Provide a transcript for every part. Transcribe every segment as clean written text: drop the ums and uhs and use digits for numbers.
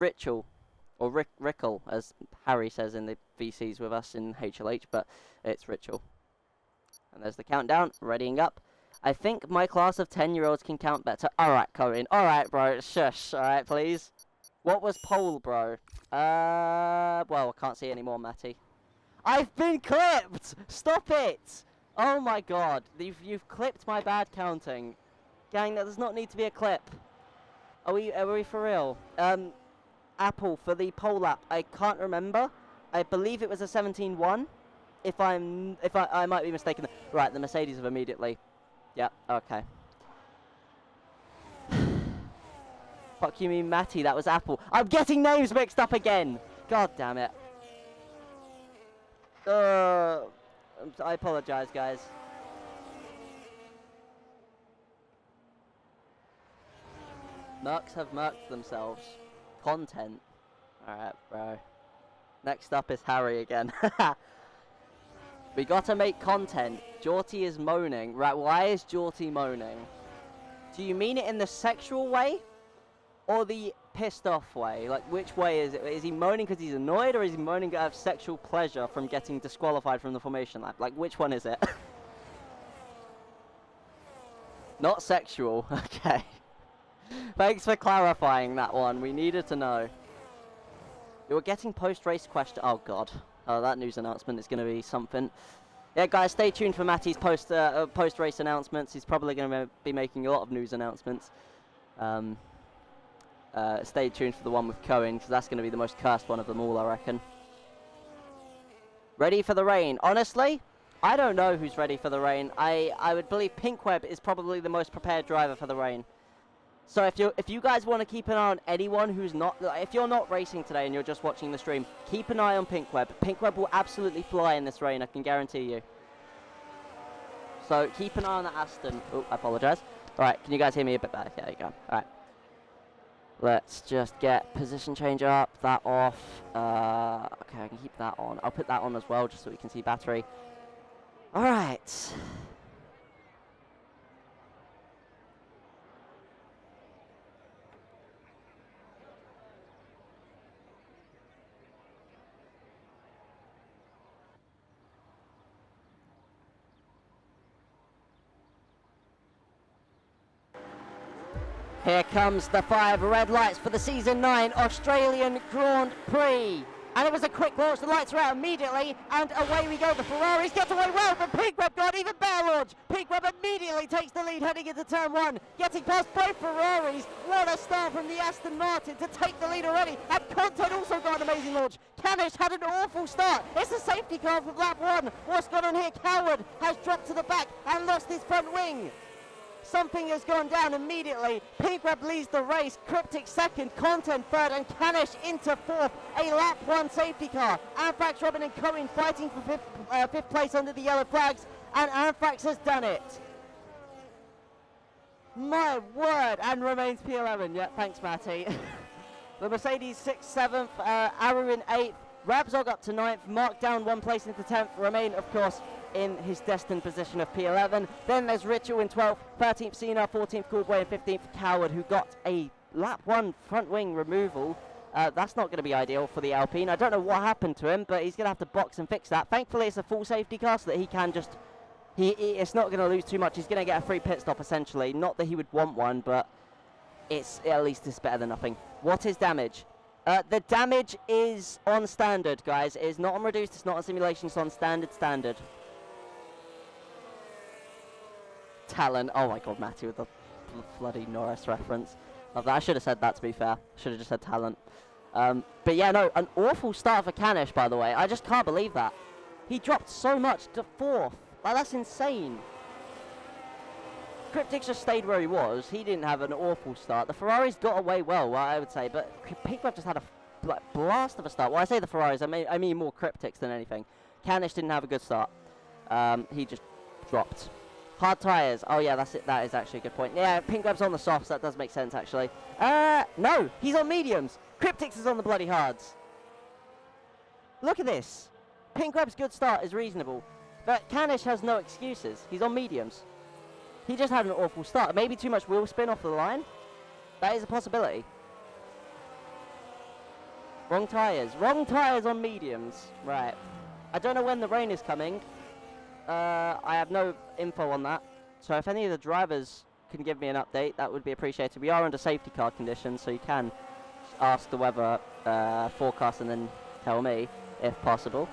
Ritual, or Rickle, as Harry says in the VCs with us in HLH, but it's Ritual. And there's the countdown, readying up. I think my class of 10-year-olds can count better. Alright, Corinne. Alright, bro. Shush. Alright, please. What was pole, bro? Well, I can't see anymore, Matty. I've been clipped! Stop it! Oh my god. You've clipped my bad counting. Gang, that does not need to be a clip. Are we for real? Apple for the pole lap. I can't remember. I believe it was a 17-1. I might be mistaken. Right, the Mercedes have immediately. Yep, okay. Fuck you mean Matty, that was Apple. I'm getting names mixed up again! God damn it. I apologize, guys. Mercs have merked themselves. Content. Alright, bro. Next up is Harry again. We gotta make content. Jorty is moaning. Right, why is Jorty moaning? Do you mean it in the sexual way? Or the pissed off way? Like, which way is it? Is he moaning because he's annoyed, or is he moaning out of sexual pleasure from getting disqualified from the formation lap? Like, which one is it? Not sexual. Okay. Thanks for clarifying that one. We needed to know. We were getting post-race question. Oh, God. Oh, that news announcement is going to be something. Yeah, guys, stay tuned for Matty's post-race announcements. He's probably going to be making a lot of news announcements. Stay tuned for the one with Cohen, because that's going to be the most cursed one of them all, I reckon. Ready for the rain. Honestly, I don't know who's ready for the rain. I would believe Pinkweb is probably the most prepared driver for the rain. So if you guys want to keep an eye on anyone who's not, if you're not racing today and you're just watching the stream, keep an eye on Pinkweb. Pinkweb will absolutely fly in this rain, I can guarantee you. So keep an eye on the Aston. Oh, I apologise. Alright, can you guys hear me a bit better? Yeah, there you go. Alright. Let's just get position change up, that off. Okay, I can keep that on. I'll put that on as well, just so we can see battery. Alright. Here comes the 5 red lights for the Season 9 Australian Grand Prix. And it was a quick launch, the lights are out immediately, and away we go. The Ferraris get away well, but Pinkweb got even better launch. Pinkweb immediately takes the lead heading into turn 1, getting past both Ferraris. What a start from the Aston Martin to take the lead already. And Content also got an amazing launch. Canish had an awful start. It's a safety car for lap 1. What's gone on here? Coward has dropped to the back and lost his front wing. Something has gone down immediately. Pinkweb leads the race. Cryptic second, Content third, and Canish into fourth. A lap 1 safety car. Anthrax, Robin, and Cohen fighting for fifth place under the yellow flags, and Anthrax has done it. My word, and remains P11. Yeah, thanks, Matty. The Mercedes 6th, 7th, Aru in 8th, Rabzog up to 9th, Mark down 1 place into 10th, Remain, of course, in his destined position of P11. Then there's Ritual in 12th, 13th Cena, 14th Coolboy, and 15th Coward, who got a lap 1 front wing removal. That's not going to be ideal for the Alpine. I don't know what happened to him, but he's going to have to box and fix that. Thankfully, it's a full safety car so that he can just... it's not going to lose too much. He's going to get a free pit stop, essentially. Not that he would want one, but at least it's better than nothing. What is damage? The damage is on standard, guys. It is not on reduced, it's not on simulation, it's on standard. Talent. Oh my god, Matty with the bloody Norris reference. Love that. I should have said that, to be fair. Should have just said talent. But yeah, no, an awful start for Canish, by the way. I just can't believe that. He dropped so much to 4th. Like, that's insane. Cryptic just stayed where he was. He didn't have an awful start. The Ferraris got away well, I would say, but Pinkweb just had a blast of a start. Well, I say the Ferraris, I mean more Cryptics than anything. Canish didn't have a good start. He just dropped. Hard tyres. Oh, yeah, that's it. That is actually a good point. Yeah, Pinkweb's on the softs. That does make sense, actually. No, he's on mediums. Cryptics is on the bloody hards. Look at this. Pinkweb's good start is reasonable, but Canish has no excuses. He's on mediums. He just had an awful start. Maybe too much wheel spin off the line. That is a possibility. Wrong tyres. Wrong tyres on mediums. Right. I don't know when the rain is coming. I have no info on that. So if any of the drivers can give me an update, that would be appreciated. We are under safety car conditions, so you can ask the weather forecast and then tell me if possible.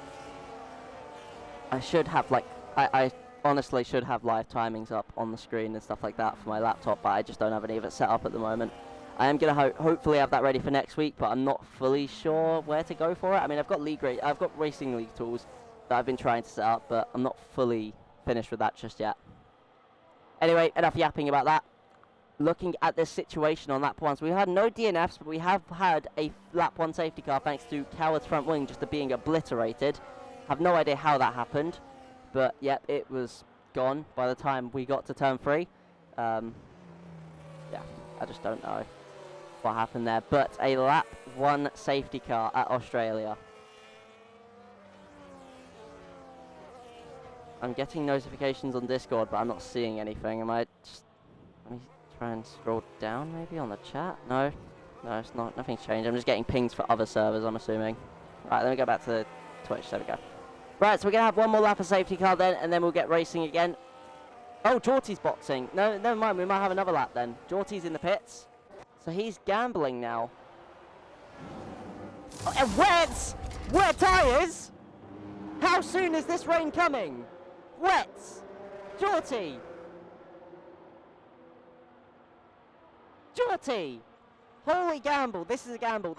I should have, like, I honestly should have live timings up on the screen and stuff like that for my laptop, but I just don't have any of it set up at the moment. I am going to hopefully have that ready for next week, but I'm not fully sure where to go for it. I mean, I've got racing league tools that I've been trying to set up, but I'm not fully finished with that just yet. Anyway, enough yapping about that. Looking at this situation on lap 1, so we had no DNFs, but we have had a lap 1 safety car thanks to Coward's front wing just being obliterated. Have no idea how that happened, but yep, it was gone by the time we got to turn 3. Yeah, I just don't know what happened there, but a lap 1 safety car at Australia. I'm getting notifications on Discord, but I'm not seeing anything. Am I just... Let me try and scroll down maybe on the chat. No, it's not. Nothing's changed. I'm just getting pings for other servers, I'm assuming. Right, let me go back to Twitch. There we go. Right, so we're going to have one more lap of safety car then, and then we'll get racing again. Oh, Jorty's boxing. No, never mind. We might have another lap then. Jorty's in the pits. So he's gambling now. Oh, and wet tyres? How soon is this rain coming? Wet. Jorty. Holy gamble. This is a gamble.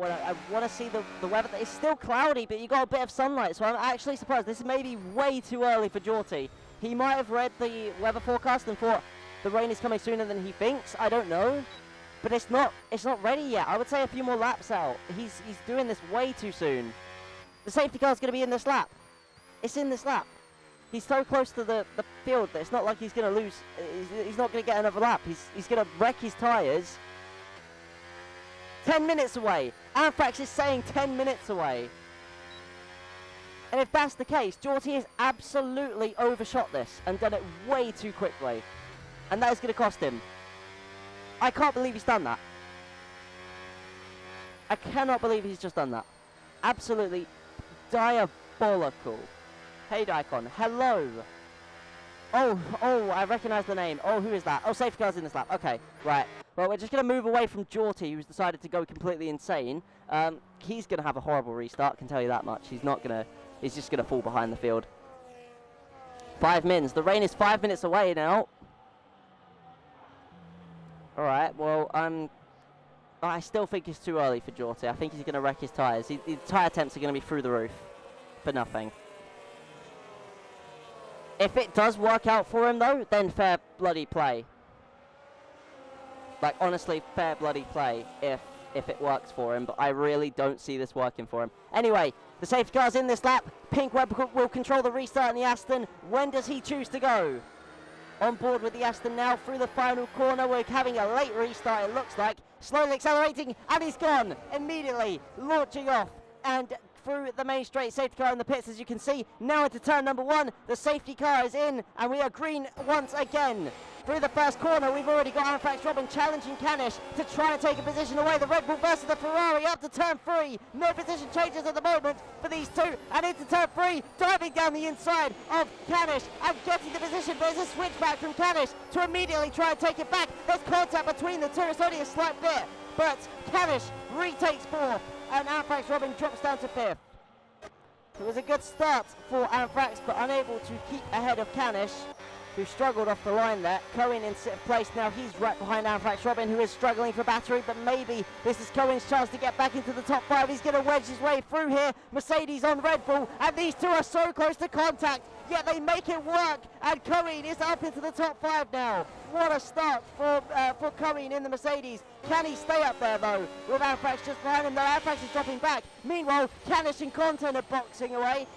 I want to see the weather. It's still cloudy, but you got a bit of sunlight, so I'm actually surprised. This is maybe way too early for Jorty. He might have read the weather forecast and thought the rain is coming sooner than he thinks. I don't know. But it's not ready yet. I would say a few more laps out. He's doing this way too soon. The safety car's going to be in this lap. It's in this lap. He's so close to the field that it's not like he's going to lose. He's not going to get another lap. He's going to wreck his tyres. 10 minutes away. Anthrax is saying 10 minutes away. And if that's the case, Jorty has absolutely overshot this and done it way too quickly. And that is going to cost him. I can't believe he's done that. I cannot believe he's just done that. Absolutely diabolical. Hey, Daikon. Hello. Oh, I recognise the name. Oh, who is that? Oh, safety car's in this lap. Okay, right. Well, we're just going to move away from Jorty, who's decided to go completely insane. He's going to have a horrible restart, can tell you that much. He's just going to fall behind the field. 5 mins. The rain is 5 minutes away now. Alright, well, I still think it's too early for Jorty. I think he's going to wreck his tyres. His tyre temps are going to be through the roof for nothing. If it does work out for him, though, then fair bloody play. Like, honestly, fair bloody play if it works for him. But I really don't see this working for him. Anyway, the safety car's in this lap. Pink will control the restart in the Aston. When does he choose to go? On board with the Aston now through the final corner. We're having a late restart, it looks like. Slowly accelerating, and he's gone immediately, launching off and through the main straight. Safety car in the pits, as you can see. Now into turn number 1. The safety car is in, and we are green once again. Through the first corner, we've already got Anthrax Robin challenging Canish to try and take a position away. The Red Bull versus the Ferrari up to turn 3. No position changes at the moment for these two. And into turn 3, diving down the inside of Canish and getting the position. There's a switchback from Canish to immediately try and take it back. There's contact between the two. It's only a slight bit. But Canish retakes 4th, and Anthrax Robin drops down to 5th. It was a good start for Anthrax, but unable to keep ahead of Canish, who struggled off the line there. Cohen in 6th place now. He's right behind Anthrax Robin, who is struggling for battery, but maybe this is Cohen's chance to get back into the top 5. He's going to wedge his way through here. Mercedes on Red Bull, and these two are so close to contact, yet they make it work, and Cohen is up into the top 5 now. What a start for Cohen in the Mercedes. Can he stay up there, though, with Anthrax just behind him? No, Anthrax is dropping back. Meanwhile, Canish and Content are boxing away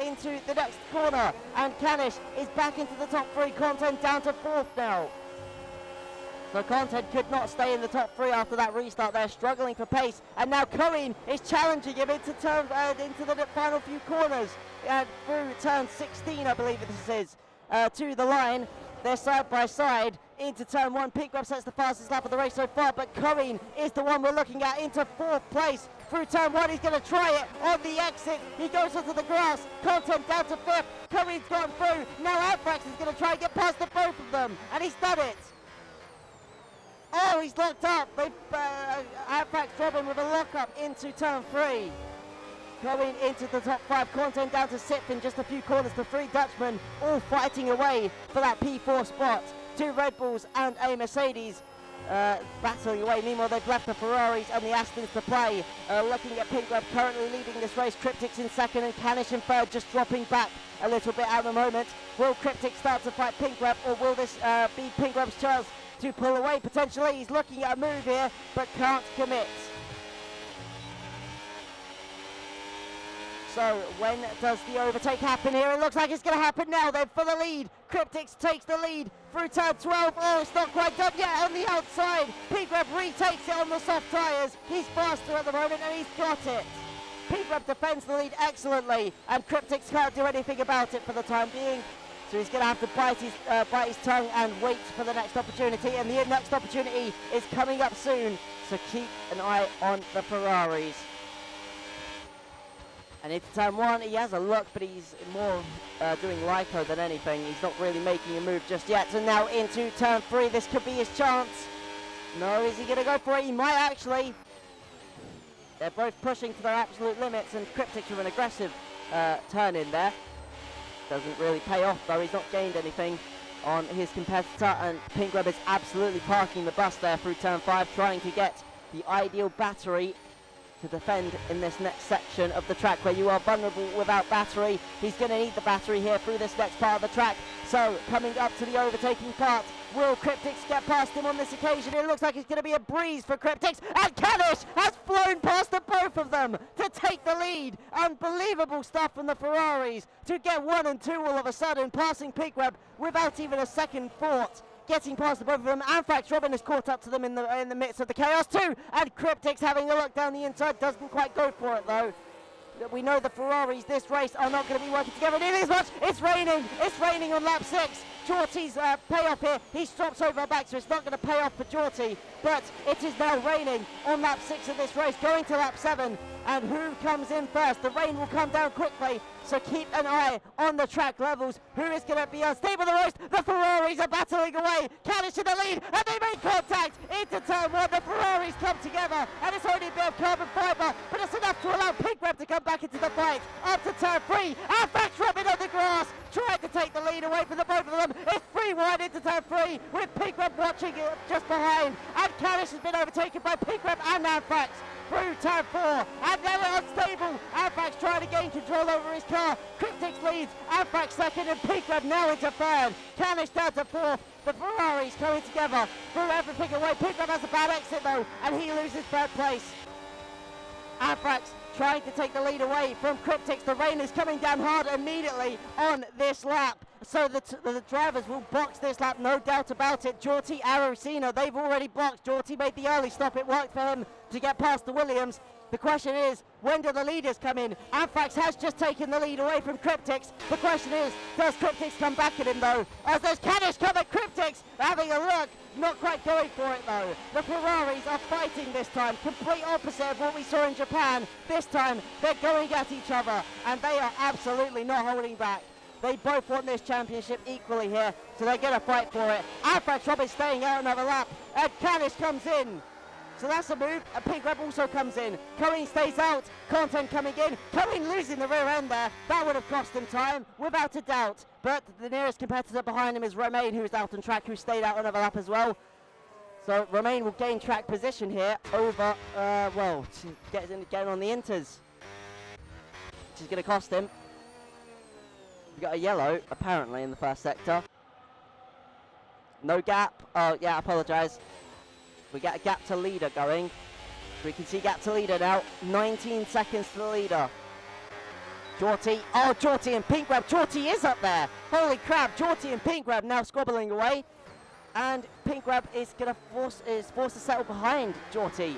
into the next corner, and Canish is back into the top 3. Content down to 4th now. So Content could not stay in the top 3 after that restart. They're struggling for pace, and now Cohen is challenging him into the final few corners through turn 16, I believe this is, to the line. They're side by side. into turn 1. Pinkweb sets the fastest lap of the race so far, but Corinne is the one we're looking at into 4th place. Through turn 1, he's going to try it on the exit. He goes onto the grass. Content down to 5th. Corinne's gone through. Now Anthrax is going to try and get past the both of them, and he's done it. Oh, he's locked up. Anthrax Robin with a lock-up into turn 3. Going into the top 5, Content down to 6th in just a few corners. The 3 Dutchmen all fighting away for that P4 spot. 2 Red Bulls and a Mercedes battling away. Meanwhile, they've left the Ferraris and the Astons to play. Looking at Pinkweb currently leading this race. Cryptic's in 2nd and Canish in 3rd, just dropping back a little bit at the moment. Will Cryptic start to fight Pinkweb, or will this be Pinkweb's chance to pull away potentially? He's looking at a move here, but can't commit. So when does the overtake happen here? It looks like it's going to happen now then for the lead. Cryptix takes the lead through turn 12. Oh, it's not quite done yet on the outside. Pinkweb retakes it on the soft tyres. He's faster at the moment and he's got it. Pinkweb defends the lead excellently and Cryptix can't do anything about it for the time being. So he's going to have to bite his tongue and wait for the next opportunity. And the next opportunity is coming up soon. So keep an eye on the Ferraris. And into turn 1, he has a look, but he's more doing Lyco than anything. He's not really making a move just yet. And now into turn 3, this could be his chance. No, is he going to go for it? He might actually. They're both pushing to their absolute limits, and Cryptic with an aggressive turn in there. Doesn't really pay off, though. He's not gained anything on his competitor, and Pinkweb is absolutely parking the bus there through turn 5, trying to get the ideal battery to defend in this next section of the track where you are vulnerable without battery. He's going to need the battery here through this next part of the track. So coming up to the overtaking part, will Cryptix get past him on this occasion? It looks like it's going to be a breeze for Cryptix, and Canish has flown past the both of them to take the lead. Unbelievable stuff from the Ferraris to get 1 and 2 all of a sudden, passing Pinkweb without even a second thought. Getting past the both of them. Anthrax Robin has caught up to them in the midst of the chaos too, and Cryptix having a look down the inside, doesn't quite go for it though. We know the Ferraris this race are not going to be working together nearly as much. It's raining on lap 6. Jorty's payoff here, he stops over back, so it's not going to pay off for Jorty, but it is now raining on lap 6 of this race, going to lap 7, and who comes in first? The rain will come down quickly, so keep an eye on the track levels. Who is going to be unstable the most? The Ferraris are battling away. Canish in the lead, and they make contact into turn 1. The Ferraris come together, and it's only a bit of carbon fibre, but it's enough to allow Pinkweb to come back into the fight. Up to turn 3, Anthrax Robin on the grass, trying to take the lead away from the both of them. It's 3 wide into turn 3, with Pinkweb watching it just behind, and Canish has been overtaken by Pinkweb and Anthrax through turn 4, and they're unstable. Anthrax trying to gain control over his car. Cryptix leads, Anthrax 2nd, and Pinkweb now into 3rd. Canish down to 4th. The Ferraris coming together, threw everything away. Pinkweb has a bad exit though, and he loses 3rd place. Anthrax trying to take the lead away from Cryptix. The rain is coming down hard immediately on this lap. So the drivers will box this lap, no doubt about it. Jorty, Arrocino, they've already boxed. Jorty made the early stop. It worked for him to get past the Williams. The question is, when do the leaders come in? Anthrax has just taken the lead away from Cryptix. The question is, does Cryptix come back at him though? As there's Canish come at Cryptix, having a look, not quite going for it though. The Ferraris are fighting this time, complete opposite of what we saw in Japan. This time, they're going at each other, and they are absolutely not holding back. They both want this championship equally here, so they're going to fight for it. Anthrax Robin staying out another lap, and Canish comes in. So that's a move, and Pinkweb also comes in. Corinne stays out, Content coming in. Corinne losing the rear end there. That would have cost him time, without a doubt. But the nearest competitor behind him is Romain, who's out on track, who stayed out another lap as well. So Romain will gain track position here over, getting on the inters, which is going to cost him. We got a yellow, apparently, in the first sector. No gap. Oh, yeah, I apologise. We get a gap to leader going. We can see gap to leader now. 19 seconds to the leader. Jorty. Oh, Jorty and Pinkweb. Jorty is up there. Holy crap. Jorty and Pinkweb now squabbling away. And Pinkweb is going to forced to settle behind Jorty.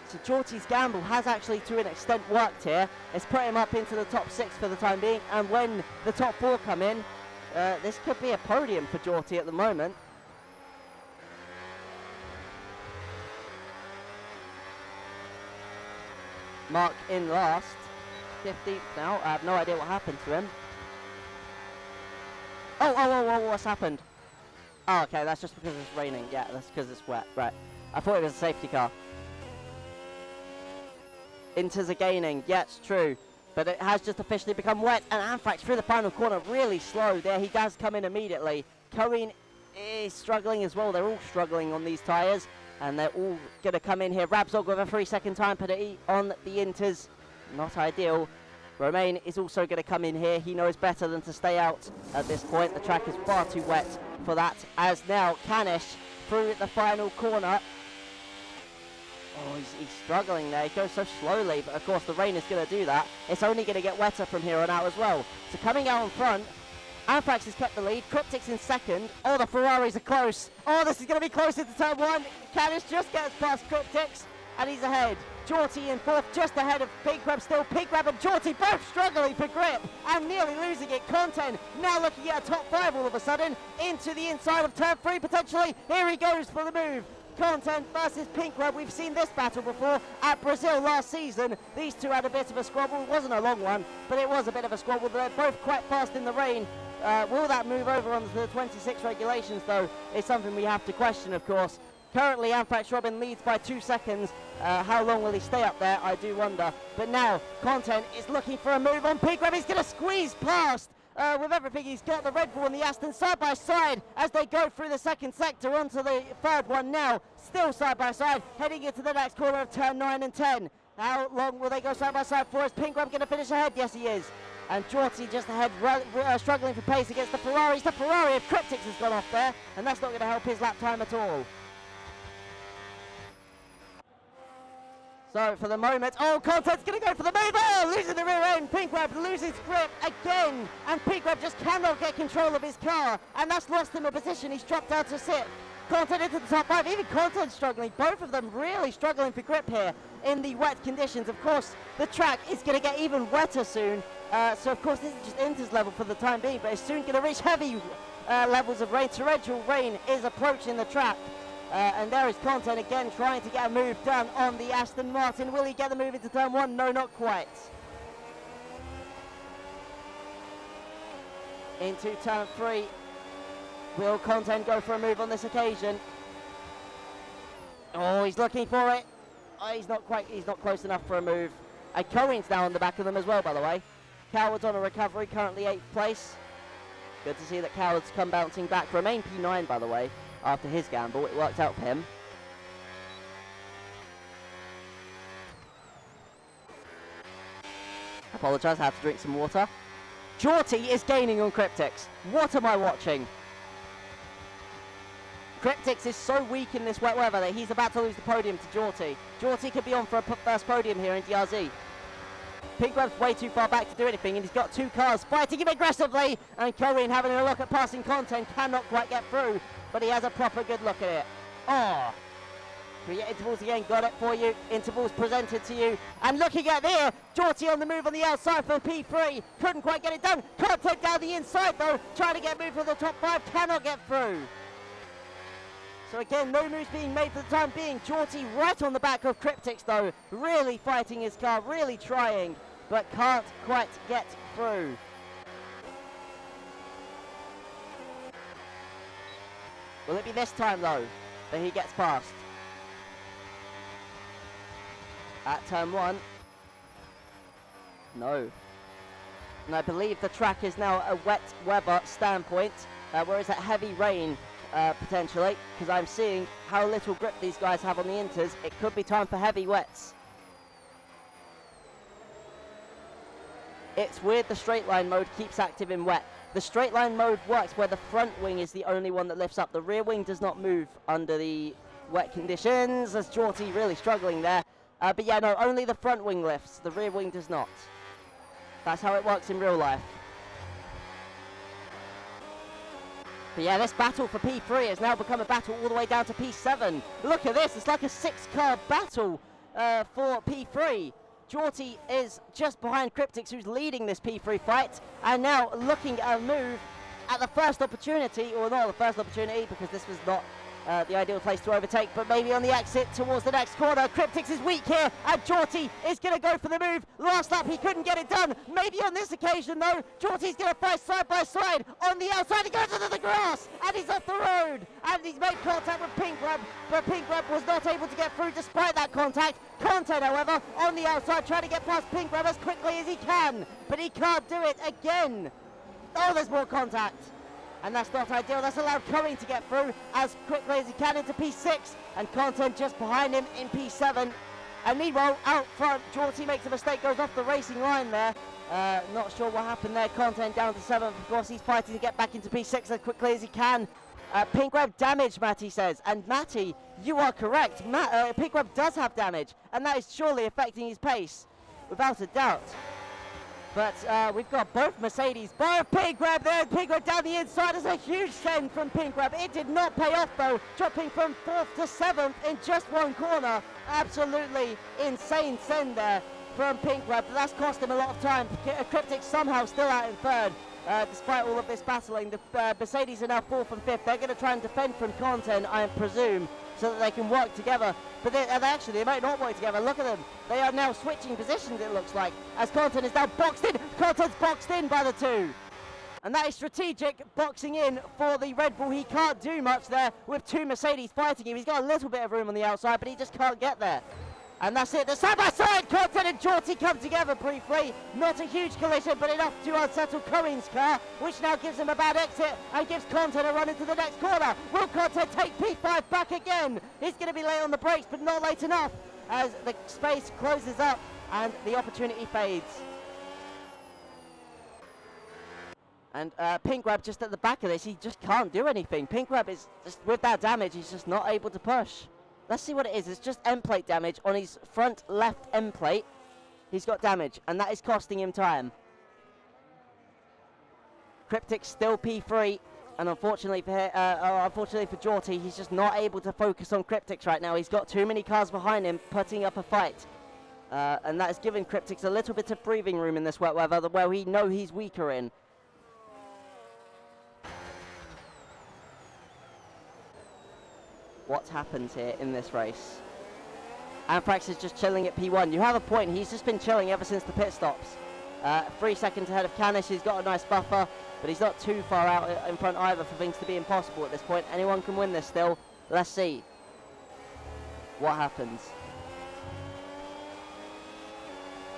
So Jorty's gamble has actually, to an extent, worked here. It's put him up into the top 6 for the time being. And when the top 4 come in, This could be a podium for Jorty at the moment. Mark in last. 15th now. I have no idea what happened to him. Oh, what's happened? Oh, okay, that's just because it's raining. Yeah, that's because it's wet. Right. I thought it was a safety car. Inters are gaining. Yeah, it's true. But it has just officially become wet. And Anthrax through the final corner really slow. There, he does come in immediately. Cohen is struggling as well. They're all struggling on these tyres. And they're all going to come in here. Rabzog with a 3-second time penalty on the Inters. Not ideal. Romain is also going to come in here. He knows better than to stay out at this point. The track is far too wet for that. As now, Canish through the final corner. Oh, he's struggling there. He goes so slowly, but of course the rain is going to do that. It's only going to get wetter from here on out as well. So coming out in front, Anthrax has kept the lead. Cryptic's in second. Oh, the Ferraris are close. Oh, this is going to be close into turn one. Canish just gets past Cryptic's, and he's ahead. Jorty in fourth, just ahead of Pinkrab still. Pinkrab and Jorty both struggling for grip and nearly losing it. Content now looking at a top five all of a sudden into the inside of turn three potentially. Here he goes for the move. Content versus Pinkrab. We've seen this battle before at Brazil last season. These two had a bit of a squabble. It wasn't a long one, but it was a bit of a squabble. They're both quite fast in the rain. Will that move over onto the 26 regulations, though, is something we have to question, of course. Currently, Anthrax Robin leads by 2 seconds. How long will he stay up there? I do wonder. But now, Content is looking for a move on Pinkrab. He's going to squeeze past with everything he's got. The Red Bull and the Aston side by side as they go through the second sector onto the third one now. Still side by side, heading into the next corner of turn 9 and 10. How long will they go side by side for? Is Pinkrab going to finish ahead? Yes, he is. And Jorty just ahead, struggling for pace against the Ferraris. The Ferrari of Cryptics has gone off there, and that's not going to help his lap time at all. So for the moment, oh, Content's going to go for the move. Oh, losing the rear end. Pinkrab loses grip again, and Pinkrab just cannot get control of his car, and that's lost him a position. He's dropped down to 6th. Content into the top 5. Even Content struggling. Both of them really struggling for grip here in the wet conditions. Of course, the track is going to get even wetter soon. So of course, this is just Inter's level for the time being, but it's soon going to reach heavy levels of rain. Torrential rain is approaching the track. And there is Content again trying to get a move done on the Aston Martin. Will he get the move into turn one? No, not quite. Into turn 3. Will Content go for a move on this occasion? Oh, he's looking for it. Oh, he's not close enough for a move. And Cohen's now on the back of them as well, by the way. Coward's on a recovery, currently 8th place. Good to see that Coward's come bouncing back. Remain P9, by the way, after his gamble. It worked out for him. Apologise, I have to drink some water. Jorty is gaining on Cryptics. What am I watching? Cryptics is so weak in this wet weather that he's about to lose the podium to Jorty. Jorty could be on for a first podium here in DRZ. Pinkrab's way too far back to do anything, and he's got 2 cars fighting him aggressively, and Cohen having a look at passing Content cannot quite get through, but he has a proper good look at it. Oh, intervals again, got it for you. Intervals presented to you, and looking at there, Jorty on the move on the outside for P3, couldn't quite get it done. Content down the inside though, trying to get moved for the top 5, cannot get through. So again, no moves being made for the time being. Jorty right on the back of Cryptics though, really fighting his car, really trying, but can't quite get through. Will it be this time though that he gets past? At turn 1. No. And I believe the track is now a wet weather standpoint, whereas at heavy rain, potentially, because I'm seeing how little grip these guys have on the Inters. It could be time for heavy wets. It's weird the straight line mode keeps active in wet. The straight line mode works where the front wing is the only one that lifts up. The rear wing does not move under the wet conditions, as Jorty really struggling there. But yeah, no, only the front wing lifts. The rear wing does not. That's how it works in real life. But yeah, this battle for P3 has now become a battle all the way down to P7. Look at this, it's like a 6-car battle for P3. Jorty is just behind Cryptics, who's leading this P3 fight, and now looking at a move at the first opportunity, or not the first opportunity, because this was not the ideal place to overtake, but maybe on the exit towards the next corner. Cryptix is weak here, and Jorty is going to go for the move. Last lap, he couldn't get it done. Maybe on this occasion, though, Jorty's going to fight side by side on the outside. He goes into the grass, and he's off the road, and he's made contact with Pink Grab, but Pink Grab was not able to get through despite that contact. Content, however, on the outside, trying to get past Pink Grab as quickly as he can, but he can't do it again. Oh, there's more contact. And that's not ideal. That's allowed Curry to get through as quickly as he can into P6, and Content just behind him in P7. And meanwhile, out front, Jorty makes a mistake, goes off the racing line there. Not sure what happened there. Content down to 7th. Of course, he's fighting to get back into P6 as quickly as he can. Pink Grab damage, Matty says. And Matty, you are correct. Pink Grab does have damage, and that is surely affecting his pace, without a doubt. But we've got both Mercedes, both Pink Grab there, Pink Grab down the inside. Is a huge send from Pink Grab. It did not pay off though, dropping from 4th to 7th in just one corner. Absolutely insane send there from Pink Grab, but that's cost him a lot of time. Cryptix somehow still out in 3rd. Despite all of this battling, the Mercedes are now 4th and 5th. They're going to try and defend from Content, I presume, so that they can work together. But they might not work together. Look at them. They are now switching positions, it looks like, as Content is now boxed in. Content's boxed in by the 2. And that is strategic, boxing in for the Red Bull. He can't do much there with 2 Mercedes fighting him. He's got a little bit of room on the outside, but he just can't get there. And that's it. The side-by-side, Content and Jorty come together briefly. Not a huge collision, but enough to unsettle Cohen's car, which now gives him a bad exit and gives Content a run into the next corner. Will Content take P5 back again? He's going to be late on the brakes, but not late enough as the space closes up and the opportunity fades. And Pink Grab just at the back of this, he just can't do anything. Pink Grab is just, with that damage, he's just not able to push. Let's see what it is. It's just end plate damage on his front left end plate. He's got damage, and that is costing him time. Cryptix still P3, and unfortunately for Jorty, he's just not able to focus on Cryptix right now. He's got too many cars behind him, putting up a fight. And that has given Cryptix a little bit of breathing room in this wet weather, where we know he's weaker in. What happens here in this race? Anthrax is just chilling at P1. You have a point. He's just been chilling ever since the pit stops. 3 seconds ahead of Canish. He's got a nice buffer, but he's not too far out in front either for things to be impossible at this point. Anyone can win this still. Let's see what happens.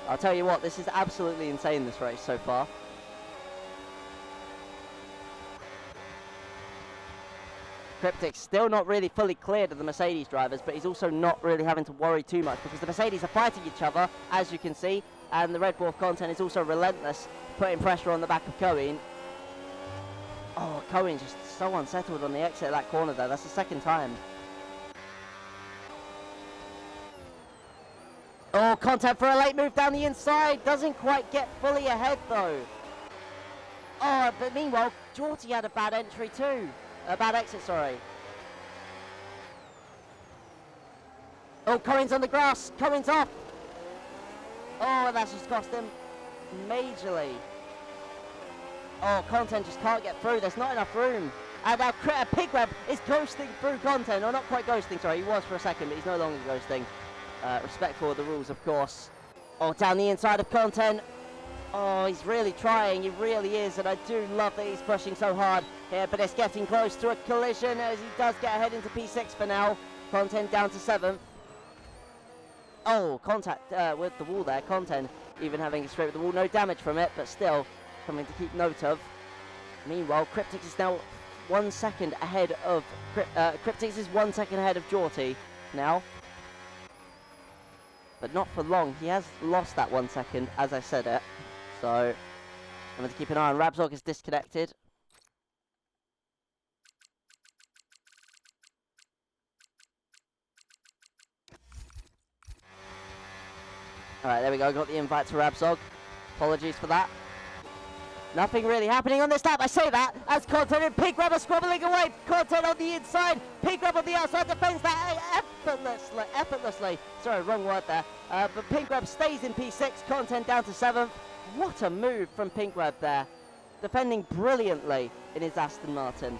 I'll tell you what, this is absolutely insane, this race so far. Cryptix still not really fully cleared of the Mercedes drivers, but he's also not really having to worry too much because the Mercedes are fighting each other, as you can see, and the Red Bull Content is also relentless, putting pressure on the back of Cohen. Oh, Cohen's just so unsettled on the exit of that corner there. That's the second time. Oh, Content for a late move down the inside. Doesn't quite get fully ahead, though. Oh, but meanwhile, Jorty had a bad entry, too. A bad exit, sorry. Oh, Cohen's on the grass. Cohen's off. Oh, that's just cost him majorly. Oh, Content just can't get through. There's not enough room. And now Pink Grab is ghosting through Content. Or not quite ghosting, sorry. He was for a second, but he's no longer ghosting. Respectful of the rules, of course. Oh, down the inside of Content. Oh, he's really trying, he really is, and I do love that he's pushing so hard here, but it's getting close to a collision as he does get ahead into P6 for now. Content down to 7th. Oh, contact with the wall there. Content even having a scrape with the wall. No damage from it, but still something to keep note of. Meanwhile, Cryptix is now 1 second ahead of... Cryptix is 1 second ahead of Jorty now. But not for long. He has lost that 1 second, as I said it. So, I'm going to keep an eye on. Rabzog is disconnected. Alright, there we go. Got the invite to Rabzog. Apologies for that. Nothing really happening on this lap. I say that as Content and Pink Grab are squabbling away. Content on the inside. Pink Grab on the outside defends that effortlessly. Sorry, wrong word there. But Pink Grab stays in P6. Content down to 7th. What a move from Pink Grab there. defending brilliantly in his Aston Martin.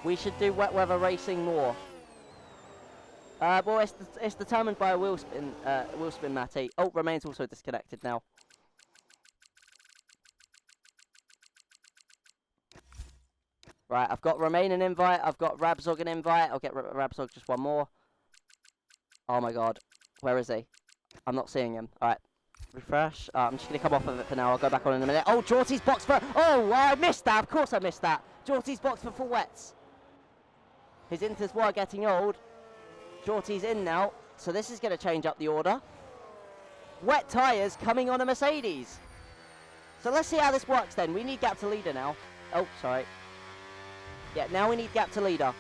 We should do wet weather racing more. Well, it's determined by a wheel spin, Matty. Oh, Romain's also disconnected now. Right, I've got Romain an invite. I've got Rabzog an invite. I'll get Rabzog just one more. Oh my god. Where is he? I'm not seeing him. Alright. Refresh. I'm just going to come off of it for now. I'll go back on in a minute. Oh, Jorty's box for... Oh, I missed that. Of course I missed that. Jorty's box for full wets. His inters were getting old. Jorty's in now. So this is going to change up the order. Wet tyres coming on a Mercedes. So let's see how this works then. We need gap to leader now. Oh, sorry. Yeah, now we need gap to leader.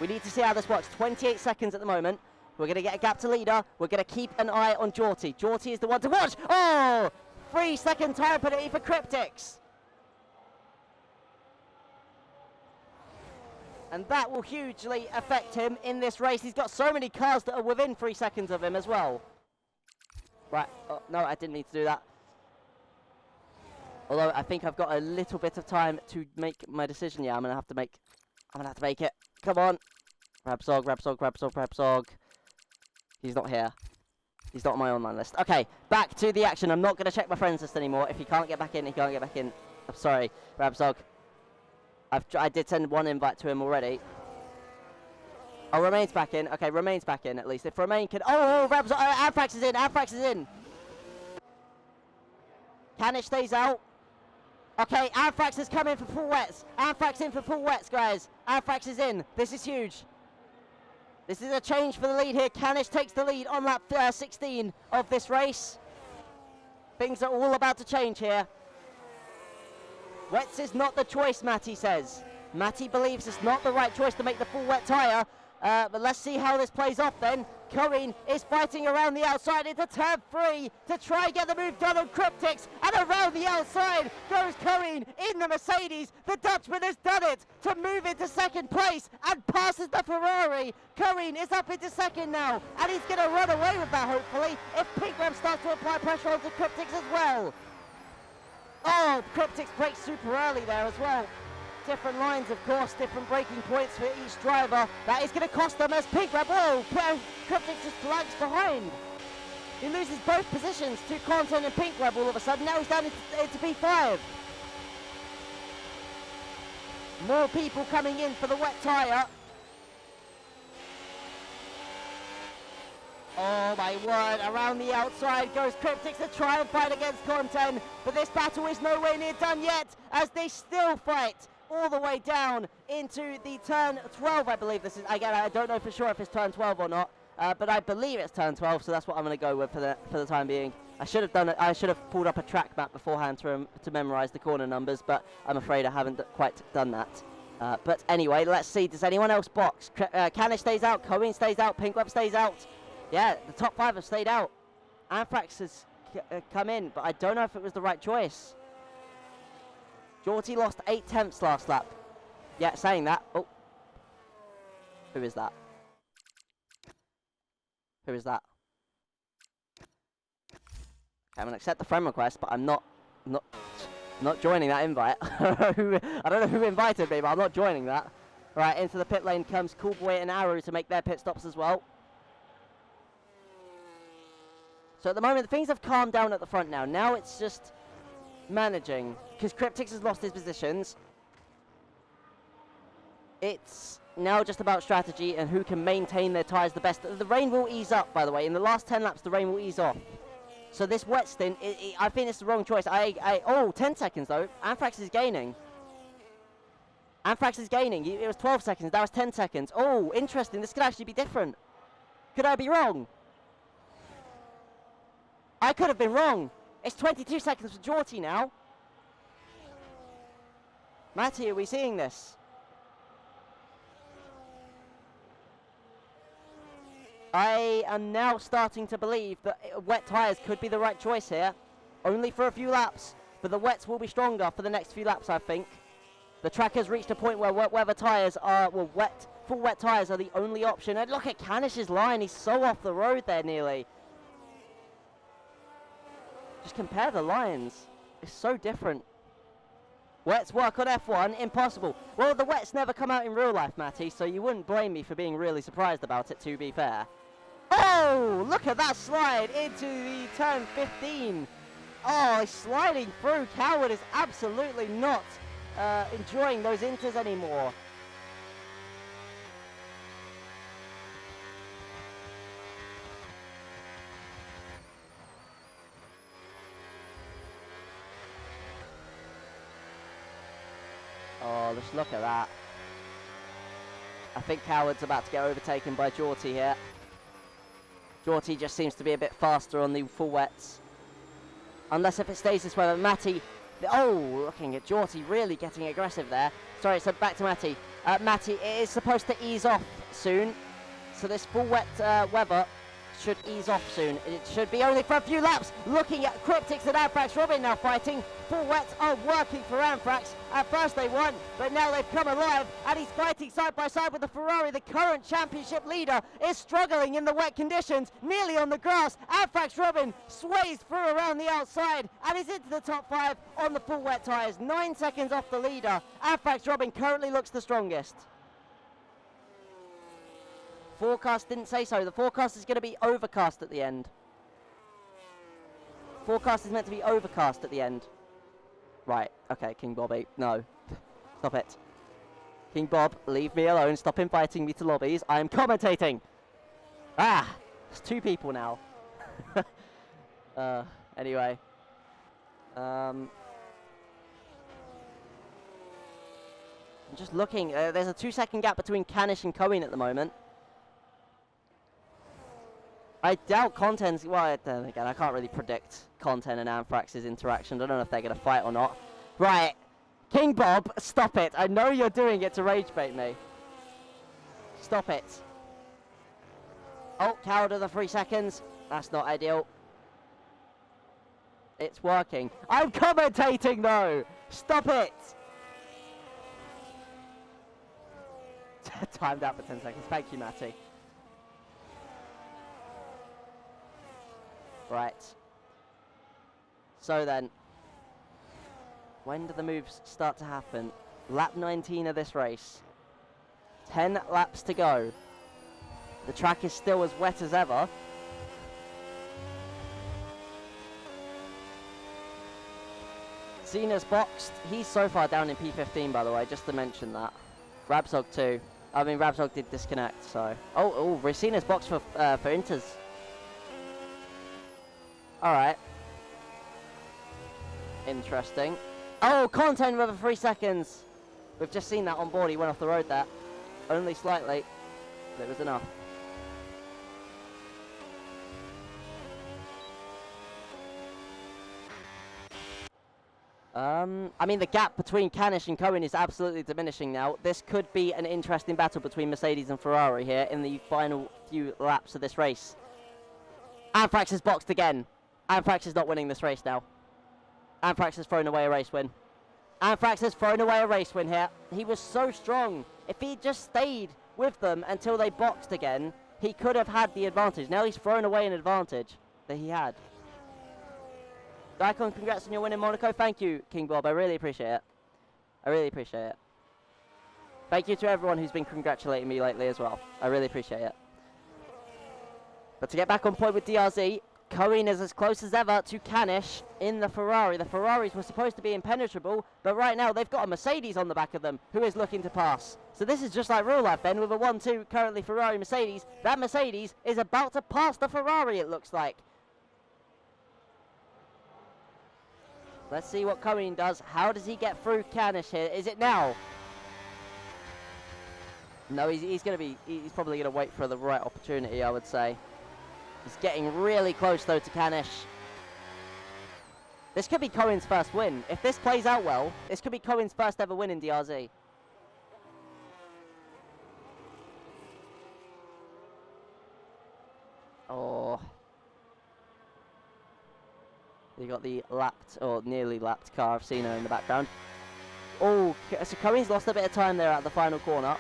We need to see how this works. 28 seconds at the moment. We're going to get a gap to leader. We're going to keep an eye on Jorty. Jorty is the one to watch. Oh! 3-second tyre penalty for Cryptics. And that will hugely affect him in this race. He's got so many cars that are within 3 seconds of him as well. Right. Oh, no, I didn't need to do that. Although I think I've got a little bit of time to make my decision. Yeah, I'm going to have to make it. Come on. Rabzog, Rabzog, Rabzog, Rabzog. He's not here. He's not on my online list. Okay, back to the action. I'm not going to check my friends list anymore. If he can't get back in, he can't get back in. I'm sorry, Rabzog. I did send one invite to him already. Oh, Romain's back in. Okay, Romain's back in at least. If Romain can... Oh, Rabzog. Anthrax is in. Anthrax is in. Canish stays out. Okay, Anthrax is coming for full wets. Anthrax in for full wets, guys. Anthrax is in. This is huge. This is a change for the lead here. Canish takes the lead on lap 16 of this race. Things are all about to change here. Wets is not the choice, Matty says. Matty believes it's not the right choice to make the full wet tyre. But let's see how this plays off then. Cohen is fighting around the outside into turn 3 to try and get the move done on Cryptics. And around the outside goes Cohen in the Mercedes. The Dutchman has done it to move into second place and passes the Ferrari. Cohen is up into second now. And he's going to run away with that, hopefully, if Pink Ram starts to apply pressure onto Cryptics as well. Oh, Cryptics brakes super early there as well. Different lines, of course, different braking points for each driver. That is going to cost them as Pink Ram. Whoa, Cryptics just lags behind. He loses both positions to Content and Pink Ram all of a sudden. Now he's down into P5. More people coming in for the wet tyre. Oh my word, around the outside goes Cryptics to try and fight against Content. But this battle is nowhere near done yet as they still fight all the way down into the turn 12, I believe this is. Again, I don't know for sure if it's turn 12 or not, but I believe it's turn 12, so that's what I'm going to go with for the time being. I should have done it. I should have pulled up a track map beforehand to memorize the corner numbers, but I'm afraid I haven't quite done that. But anyway, let's see. Does anyone else box? Canish stays out. Cohen stays out. Pink Web stays out. Yeah, the top 5 have stayed out. Anthrax has come in, but I don't know if it was the right choice. Jorty lost 8/10 last lap. Yeah, saying that. Oh. Who is that? Who is that? Okay, I'm going to accept the friend request, but I'm not joining that invite. I don't know who invited me, but I'm not joining that. Right, into the pit lane comes Coolboy and Arrow to make their pit stops as well. So at the moment, things have calmed down at the front now. Now it's just managing, because Cryptics has lost his positions. It's now just about strategy and who can maintain their tyres the best. The rain will ease up, by the way. In the last 10 laps, the rain will ease off. So this wet stint, I think it's the wrong choice. Oh, 10 seconds, though. Anthrax is gaining. Anthrax is gaining. It was 12 seconds. That was 10 seconds. Oh, interesting. This could actually be different. Could I be wrong? I could have been wrong. It's 22 seconds for Jorty now. Matty, are we seeing this? I am now starting to believe that wet tyres could be the right choice here. Only for a few laps, but the wets will be stronger for the next few laps, I think. The track has reached a point where wet weather tyres are, well, full wet tyres are the only option. And look at Canish's line, he's so off the road there nearly. Just compare the lines. It's so different. Wets work on F1, impossible. Well, the wets never come out in real life, Matty, so you wouldn't blame me for being really surprised about it, to be fair. Oh, look at that slide into the turn 15. Oh, he's sliding through. Coward is absolutely not enjoying those inters anymore. Oh, just look at that. I think Coward's about to get overtaken by Jorty here. Jorty just seems to be a bit faster on the full wets. Unless if it stays this way, but Matty... Oh, looking at Jorty really getting aggressive there. Sorry, so back to Matty. Matty, it is supposed to ease off soon. So this full wet weather should ease off soon. It should be only for a few laps. Looking at Cryptics and Anthrax Robin now fighting. Full wets are working for Anthrax. At first they won, but now they've come alive, and he's fighting side by side with the Ferrari. The current championship leader is struggling in the wet conditions, nearly on the grass. Anthrax Robin sways through around the outside and is into the top 5 on the full wet tyres. 9 seconds off the leader. Anthrax Robin currently looks the strongest. Forecast didn't say so. The forecast is going to be overcast at the end. Forecast is meant to be overcast at the end. Right, okay, King Bobby. No. Stop it. King Bob, leave me alone. Stop inviting me to lobbies. I am commentating. Ah! There's 2 people now. Anyway. I'm just looking. There's a 2-second gap between Canish and Cohen at the moment. I doubt Content's... Well, then again, I can't really predict Content and Anthrax's interaction. I don't know if they're going to fight or not. Right. King Bob, stop it. I know you're doing it to rage bait me. Stop it. Oh, Coward of the 3 seconds. That's not ideal. It's working. I'm commentating, though. Stop it. Timed out for 10 seconds. Thank you, Matty. Right. So then, when do the moves start to happen? Lap 19 of this race. 10 laps to go. The track is still as wet as ever. Cena's boxed. He's so far down in P15, by the way, just to mention that. Rabzog too. I mean, Rabzog did disconnect, so... Oh, Racina's boxed for Inters. Alright. Interesting. Oh, Content with a 3 seconds. We've just seen that on board. He went off the road there. Only slightly. But it was enough. I mean, the gap between Canish and Cohen is absolutely diminishing now. This could be an interesting battle between Mercedes and Ferrari here in the final few laps of this race. Anthrax is boxed again. Anthrax is not winning this race now. Anthrax has thrown away a race win. Anthrax has thrown away a race win here. He was so strong. If he just stayed with them until they boxed again, he could have had the advantage. Now he's thrown away an advantage that he had. Daikon, congrats on your win in Monaco. Thank you, King Bob. I really appreciate it. I really appreciate it. Thank you to everyone who's been congratulating me lately as well. I really appreciate it. But to get back on point with DRZ, Cohen is as close as ever to Canish in the Ferrari. The Ferraris were supposed to be impenetrable, but right now they've got a Mercedes on the back of them who is looking to pass. So this is just like real life, Ben, with a 1-2 currently Ferrari-Mercedes. That Mercedes is about to pass the Ferrari, it looks like. Let's see what Cohen does. How does he get through Canish here? Is it now? No, he's probably going to wait for the right opportunity, I would say. He's getting really close, though, to Canish. This could be Cohen's first win. If this plays out well, this could be Cohen's first ever win in DRZ. Oh. You got the lapped, or nearly lapped car of Cena in the background. Oh, so Cohen's lost a bit of time there at the final corner.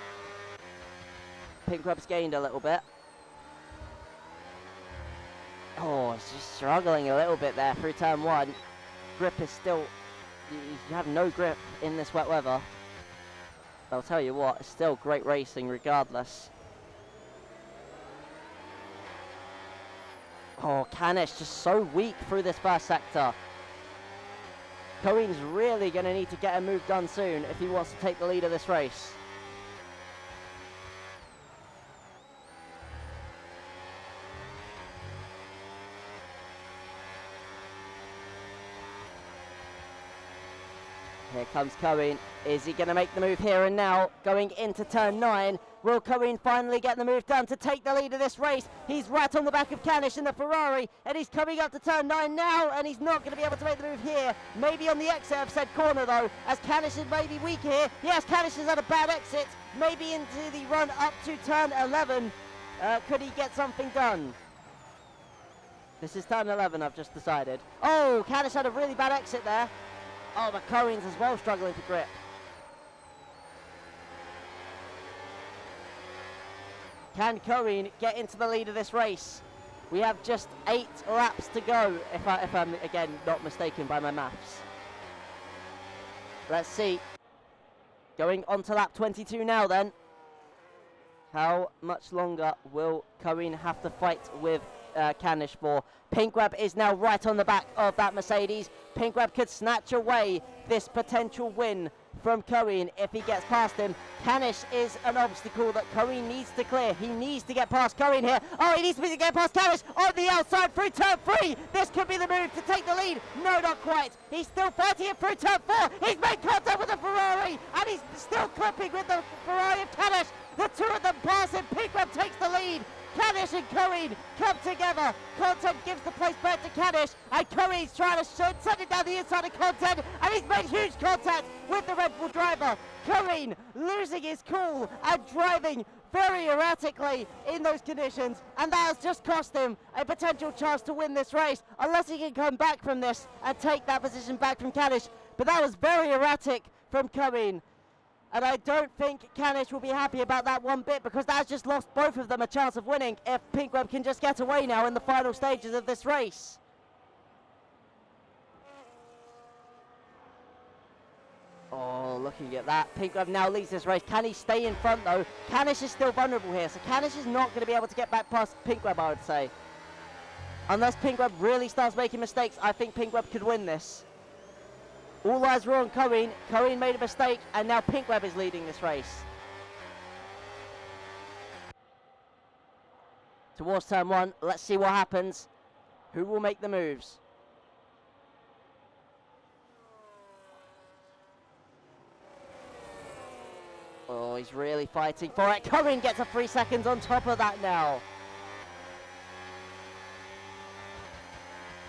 Pink Web's gained a little bit. Oh, it's just struggling a little bit there through turn 1. Grip is still, you have no grip in this wet weather. But I'll tell you what, it's still great racing regardless. Oh, Canish just so weak through this first sector. Cohen's really going to need to get a move done soon if he wants to take the lead of this race. Here comes Cohen. Is he going to make the move here and now? Going into turn 9. Will Cohen finally get the move done to take the lead of this race? He's right on the back of Canish in the Ferrari, and he's coming up to turn 9 now, and he's not going to be able to make the move here. Maybe on the exit of said corner, though, as Canish is maybe weak here. Yes, Canish has had a bad exit. Maybe into the run up to turn 11. Could he get something done? This is turn 11, I've just decided. Oh, Canish had a really bad exit there. Oh, but Cohen's as well struggling to grip. Can Cohen get into the lead of this race? We have just 8 laps to go, if I'm, again, not mistaken by my maths. Let's see. Going on to lap 22 now, then. How much longer will Cohen have to fight with Canish for? Pinkweb is now right on the back of that Mercedes. Pinkweb could snatch away this potential win from Cohen if he gets past him. Canish is an obstacle that Cohen needs to clear. He needs to get past Cohen here. Oh, he needs to get past Canish on the outside through turn 3. This could be the move to take the lead. No, not quite. He's still fighting it through turn 4. He's made contact with the Ferrari, and he's still clipping with the Ferrari of Canish. The two of them pass him. Pinkweb takes the lead. Canish and Cohen come together. Content gives the place back to Canish, and Cohen's trying to send it down the inside of Content, and he's made huge contact with the Red Bull driver. Cohen losing his cool and driving very erratically in those conditions, and that has just cost him a potential chance to win this race, unless he can come back from this and take that position back from Canish. But that was very erratic from Cohen. And I don't think Canish will be happy about that one bit, because that's just lost both of them a chance of winning if Pinkweb can just get away now in the final stages of this race. Oh, looking at that. Pinkweb now leads this race. Can he stay in front, though? Canish is still vulnerable here, so Canish is not going to be able to get back past Pinkweb, I would say. Unless Pinkweb really starts making mistakes, I think Pinkweb could win this. All eyes were on Cohen. Cohen made a mistake, and now Pinkweb is leading this race. Towards turn 1, let's see what happens. Who will make the moves? Oh, he's really fighting for it. Cohen gets a 3 seconds on top of that now.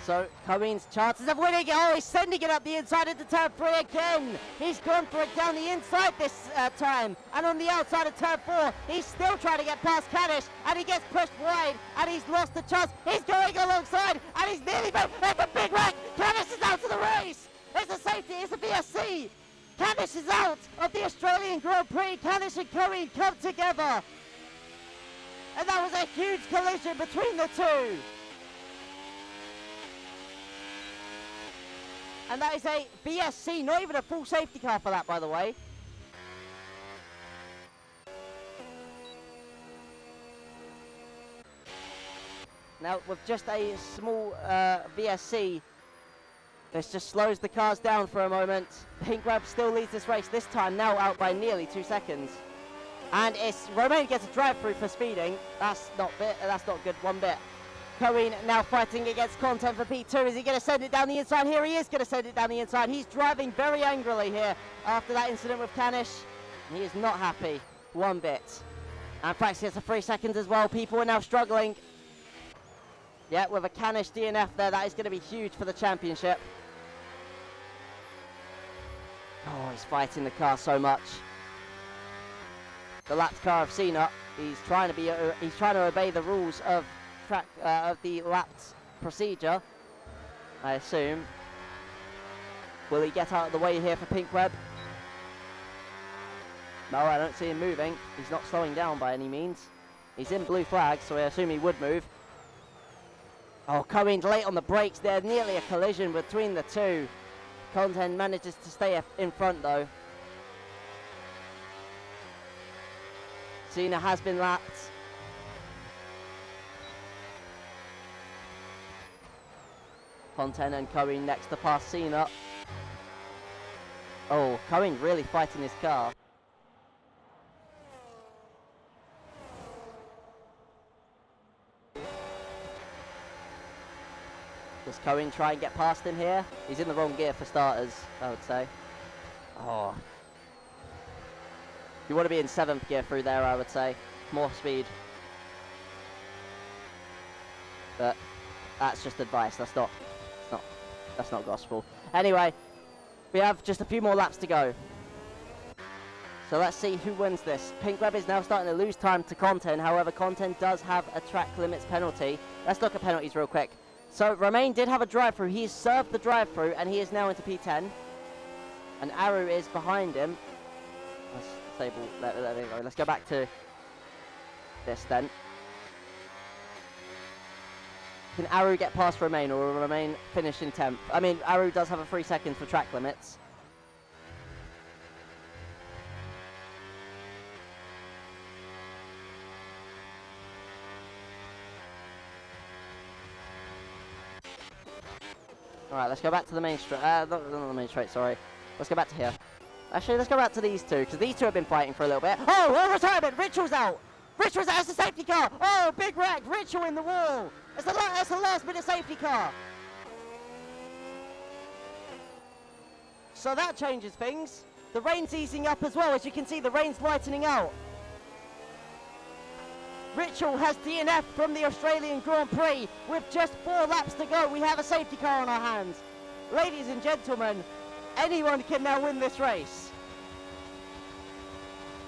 So Cohen's chances of winning. Oh, he's sending it up the inside into turn 3 again. He's gone for it down the inside this time. And on the outside of turn 4, he's still trying to get past Canish, and he gets pushed wide, and he's lost the chance. He's going alongside, and he's nearly made a big wreck. Canish is out of the race. It's a safety. It's a VSC. Canish is out of the Australian Grand Prix. Canish and Cohen come together. And that was a huge collision between the two. And that is a VSC, not even a full safety car for that, by the way. Now, with just a small VSC, this just slows the cars down for a moment. Pinkweb still leads this race, this time now out by nearly 2 seconds. And it's Romain gets a drive-through for speeding. That's not good one bit. Cohen now fighting against Content for P2. Is he going to send it down the inside? Here he is going to send it down the inside. He's driving very angrily here after that incident with Canish. He is not happy one bit. And Prix gets a 3 seconds as well. People are now struggling. Yeah, with a Canish DNF there, that is going to be huge for the championship. Oh, he's fighting the car so much. The lapped car of Cena. He's trying to obey the rules of the lapped procedure, I assume. Will he get out of the way here for Pinkweb? No, I don't see him moving. He's not slowing down by any means. He's in blue flag, so I assume he would move. Oh, Cohen's late on the brakes there. Nearly a collision between the two. Content manages to stay in front though. Cena has been lapped. Content and Cohen next to pass Cena. Oh, Cohen really fighting his car. Does Cohen try and get past him here? He's in the wrong gear for starters, I would say. Oh. You want to be in 7th gear through there, I would say. More speed. But that's just advice. That's not gospel. Anyway, we have just a few more laps to go. So let's see who wins this. Pink Web is now starting to lose time to Content. However, Content does have a track limits penalty. Let's look at penalties real quick. So Romain did have a drive-through. He has served the drive-through and he is now into P10. And Aru is behind him. Let's disable. There we go. Let's go back to this then. Can Aru get past Romain, or will Romain finish in 10th? I mean, Aru does have a 3 seconds for track limits. Alright, let's go back to the main straight. Not the main straight, sorry. Let's go back to here. Actually, let's go back to these two, because these two have been fighting for a little bit. Oh, retirement! Ritual's out! Ritual's out! That's the safety car! Oh, big wreck! Ritual in the wall! That's the last minute safety car! So that changes things. The rain's easing up as well. As you can see, the rain's lightening out. Ritual has DNF from the Australian Grand Prix. With just 4 laps to go, we have a safety car on our hands. Ladies and gentlemen, anyone can now win this race.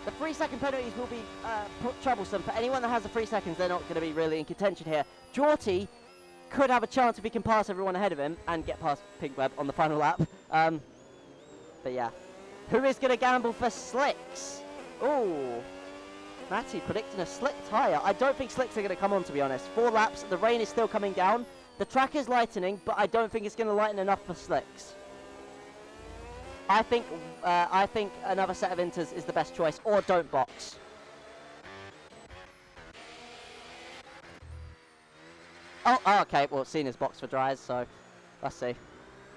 The 3-second penalties will be troublesome. For anyone that has the 3 seconds, they're not going to be really in contention here. Jorty could have a chance if he can pass everyone ahead of him and get past Pink Web on the final lap. But yeah. Who is going to gamble for slicks? Ooh. Matty predicting a slick tyre. I don't think slicks are going to come on, to be honest. 4 laps, the rain is still coming down. The track is lightening, but I don't think it's going to lighten enough for slicks. I think another set of inters is the best choice, or don't box. Oh, okay. Well, Cena's box for dries, so let's see.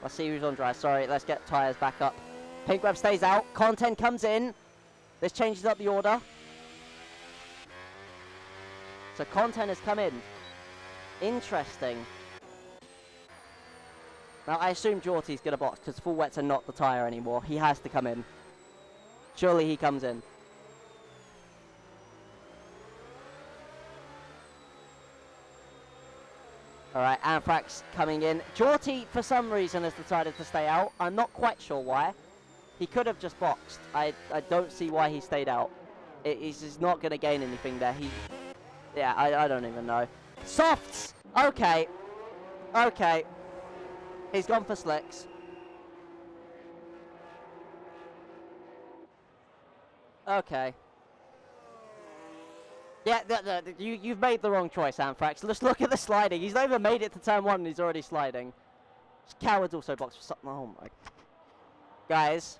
Let's see who's on dries. Sorry, let's get tyres back up. Pink Web stays out. Content comes in. This changes up the order. So Content has come in. Interesting. Now, I assume Jorty's going to box because full wets are not the tyre anymore. He has to come in. Surely he comes in. Alright, Anthrax coming in. Jorty, for some reason, has decided to stay out. I'm not quite sure why. He could have just boxed. I don't see why he stayed out. He's not going to gain anything there. Yeah, I don't even know. Softs! Okay. Okay. He's gone for slicks. Okay. Yeah, you've made the wrong choice, Anthrax. Let's look at the sliding. He's not even made it to turn 1 and he's already sliding. Cowards also box for something. Oh my. Guys,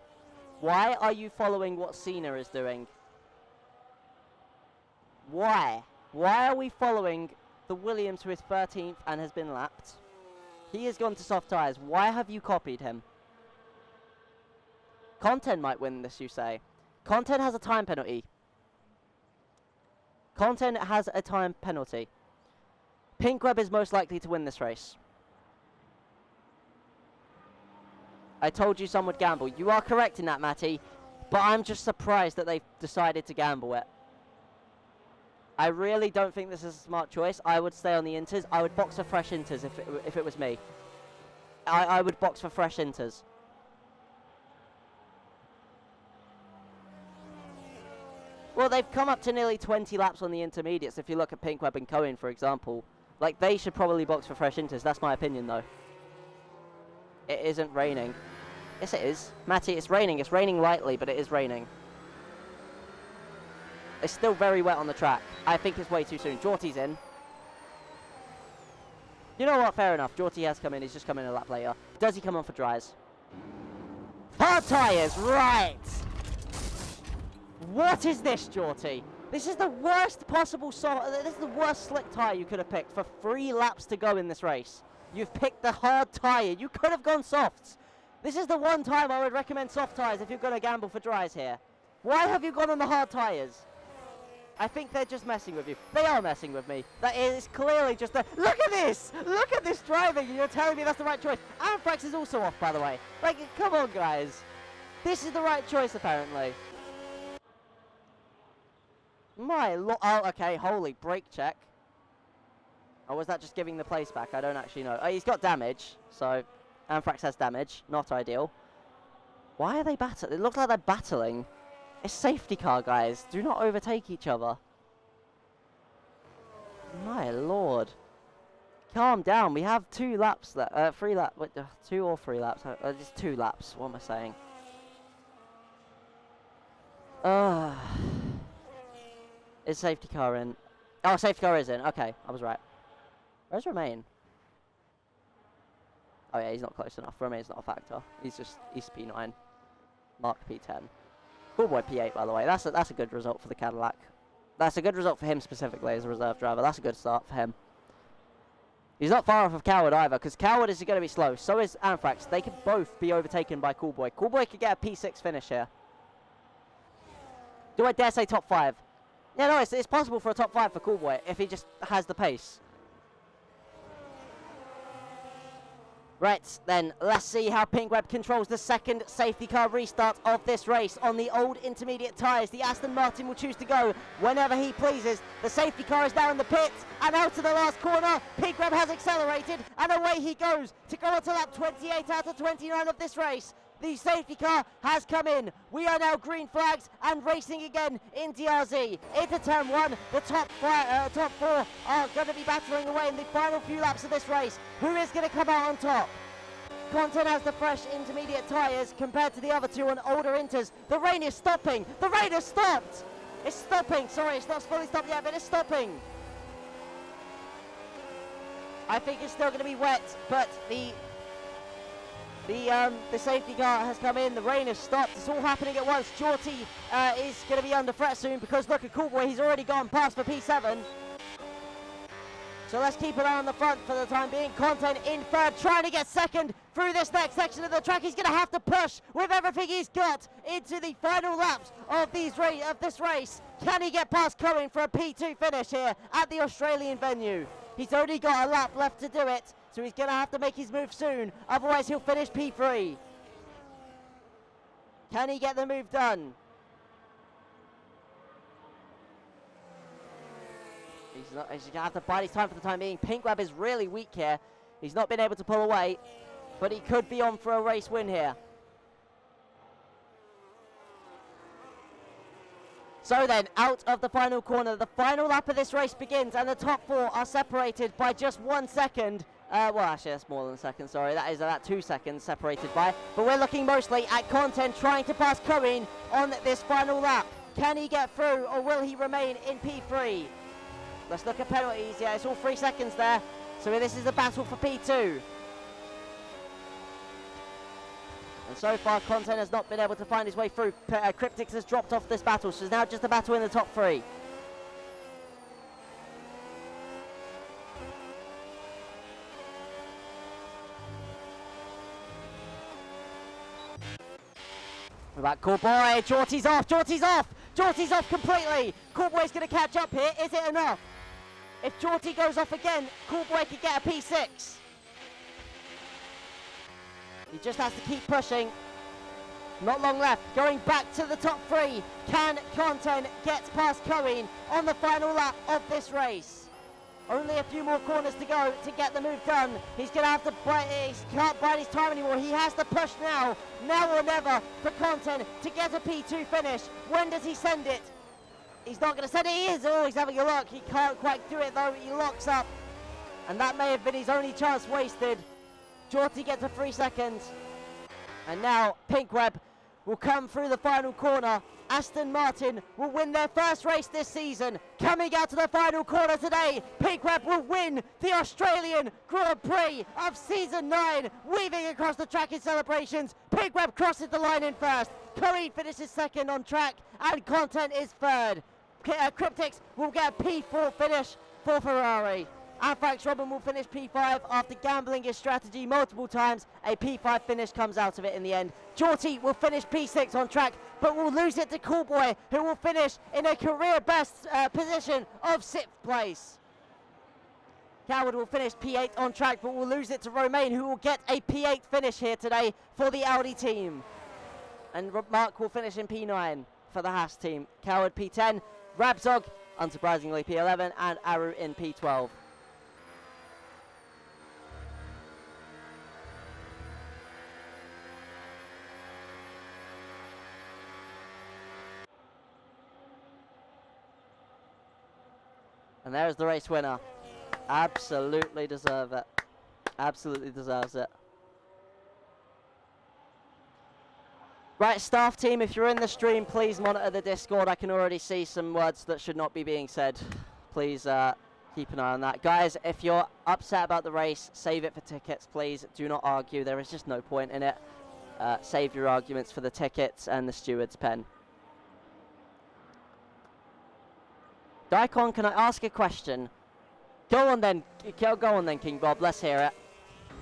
why are you following what Cena is doing? Why? Why are we following the Williams who is 13th and has been lapped? He has gone to soft tyres. Why have you copied him? Content might win this, you say. Content has a time penalty. Content has a time penalty. Pink Web is most likely to win this race. I told you some would gamble. You are correct in that, Matty. But I'm just surprised that they've decided to gamble it. I really don't think this is a smart choice. I would stay on the inters. I would box for fresh inters if it was me. I would box for fresh inters. Well, they've come up to nearly 20 laps on the intermediates. If you look at Pink Web and Cohen, for example. Like, they should probably box for fresh inters. That's my opinion, though. It isn't raining. Yes, it is. Matty, it's raining. It's raining lightly, but it is raining. It's still very wet on the track. I think it's way too soon. Jorty's in. You know what? Fair enough. Jorty has come in. He's just come in a lap later. Does he come on for dries? Hard tyres, right. What is this, Jorty? This is the worst possible this is the worst slick tyre you could have picked for 3 laps to go in this race. You've picked the hard tyre. You could have gone softs. This is the one time I would recommend soft tyres if you're going to gamble for dries here. Why have you gone on the hard tyres? I think they're just messing with you. They are messing with me. That is clearly just a... Look at this! Look at this driving! You're telling me that's the right choice. Anthrax is also off, by the way. Like, come on, guys. This is the right choice, apparently. My lord. Oh, okay. Holy brake check. Or was that just giving the place back? I don't actually know. Oh, he's got damage. So, Anthrax has damage. Not ideal. Why are they battling? It looks like they're battling. It's safety car, guys. Do not overtake each other. My lord. Calm down. We have 2 laps left. 3 laps. 2 or 3 laps. Just 2 laps. What am I saying? Is safety car in? Oh, safety car is in. Okay, I was right. Where's Romain? Oh yeah, he's not close enough. Romain's not a factor. He's P9. Mark P10. Cool boy P8, by the way. That's a good result for the Cadillac. That's a good result for him specifically as a reserve driver. That's a good start for him. He's not far off of Coward either, because Coward is going to be slow. So is Anthrax. They could both be overtaken by Cool Boy. Cool Boy could get a P6 finish here. Do I dare say top 5? Yeah, no, it's possible for a top 5 for Cool Boy if he just has the pace. Right, then, let's see how Pinkweb controls the second safety car restart of this race. On the old intermediate tyres, the Aston Martin will choose to go whenever he pleases. The safety car is down in the pit, and out to the last corner. Pinkweb has accelerated, and away he goes to go on to lap 28 out of 29 of this race. The safety car has come in. We are now green flags and racing again in DRZ. Into turn 1, the top 4 are going to be battling away in the final few laps of this race. Who is going to come out on top? Content has the fresh intermediate tyres compared to the other 2 on older inters. The rain is stopping. The rain has stopped. It's stopping. Sorry, it's not fully stopped yet, but it's stopping. I think it's still going to be wet, but the safety car has come in. The rain has stopped. It's all happening at once. Jorty is going to be under threat soon because look at Cool Boy. He's already gone past for P7. So let's keep an eye on the front for the time being. Content in third, trying to get second through this next section of the track. He's going to have to push with everything he's got into the final laps of this race. Can he get past Cohen for a P2 finish here at the Australian venue? He's only got a lap left to do it. So he's going to have to make his move soon, otherwise he'll finish P3. Can he get the move done? He's going to have to bide his time for the time being. Pinkweb is really weak here. He's not been able to pull away, but he could be on for a race win here. So then, out of the final corner, the final lap of this race begins, and the top 4 are separated by just 1 second. Well, actually, that's more than a second, sorry. That is about 2 seconds separated by. But we're looking mostly at Content trying to pass Cohen on this final lap. Can he get through, or will he remain in P3? Let's look at penalties. Yeah, it's all 3 seconds there. So this is a battle for P2. And so far, Content has not been able to find his way through. Cryptix has dropped off this battle, so it's now just a battle in the top 3. About Cool Boy, Jorty's off, Jorty's off! Jorty's off completely! Cool Boy's going to catch up here, is it enough? If Jorty goes off again, Cool Boy could get a P6. He just has to keep pushing. Not long left, going back to the top 3. Can Content get past Cohen on the final lap of this race? Only a few more corners to go to get the move done. He's going to have to he can't bide his time anymore. He has to push now or never, for Content to get a P2 finish. When does he send it? He's not going to send it. He is. Oh, he's having a look. He can't quite do it though. He locks up. And that may have been his only chance wasted. Jorty gets a 3 seconds. And now Pinkweb will come through the final corner. Aston Martin will win their first race this season. Coming out to the final corner today, Pink Web will win the Australian Grand Prix of Season 9. Weaving across the track in celebrations, Pink Web crosses the line in first. Curry finishes second on track, and Content is third. Cryptics will get a P4 finish for Ferrari. And Frank Robin will finish P5 after gambling his strategy multiple times. A P5 finish comes out of it in the end. Jorty will finish P6 on track, but will lose it to Coolboy, who will finish in a career best position of 6th place. Coward will finish P8 on track, but will lose it to Romain, who will get a P8 finish here today for the Audi team. And Mark will finish in P9 for the Haas team. Coward P10, Rabzog, unsurprisingly P11, and Aru in P12. And there's the race winner. Absolutely deserve it. Absolutely deserves it. Right, staff team, if you're in the stream, please monitor the Discord. I can already see some words that should not be being said. Please keep an eye on that. Guys, if you're upset about the race, save it for tickets, please. Do not argue. There is just no point in it. Save your arguments for the tickets and the steward's pen. Daikon, can I ask a question? Go on then, King Bob. Let's hear it.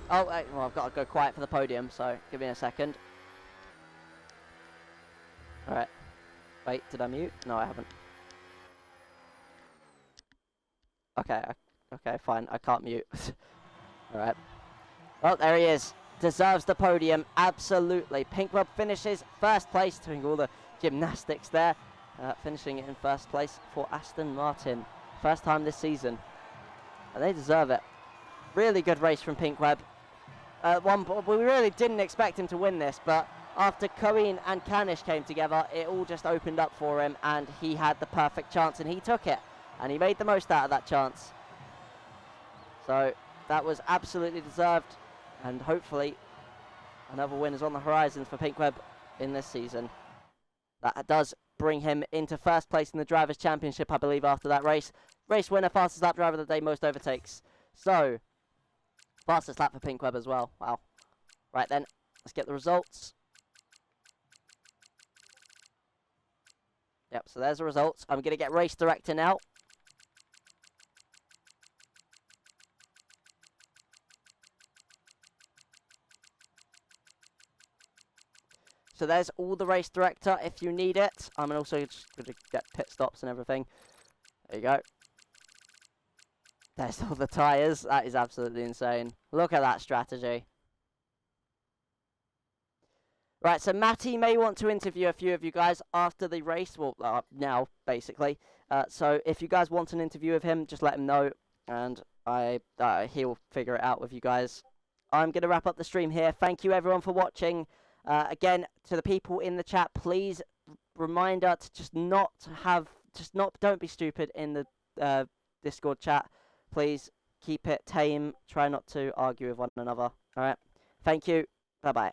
Oh, well, I've got to go quiet for the podium, so give me a second. All right. Wait, did I mute? No, I haven't. Okay, okay, fine. I can't mute. All right. Oh, there he is. Deserves the podium, absolutely. Pink Web finishes first place, doing all the gymnastics there. Finishing it in first place for Aston Martin. First time this season. And they deserve it. Really good race from Pink Web. We really didn't expect him to win this, but after Corinne and Canish came together, it all just opened up for him, and he had the perfect chance, and he took it. And he made the most out of that chance. So that was absolutely deserved, and hopefully another win is on the horizon for Pink Web in this season. That does bring him into first place in the Drivers' Championship, I believe, after that race. Race winner, fastest lap driver of the day, most overtakes. So, fastest lap for Pink Web as well. Wow. Right then, let's get the results. Yep, so there's the results. I'm going to get Race Director now. So there's all the Race Director if you need it. I'm also just going to get pit stops and everything. There you go. There's all the tyres. That is absolutely insane. Look at that strategy. Right, so Matty may want to interview a few of you guys after the race. Well, now, basically. So if you guys want an interview of him, just let him know. And he'll figure it out with you guys. I'm going to wrap up the stream here. Thank you, everyone, for watching. Again, to the people in the chat, please, reminder to don't be stupid in the Discord chat. Please keep it tame. Try not to argue with one another. All right. Thank you. Bye-bye.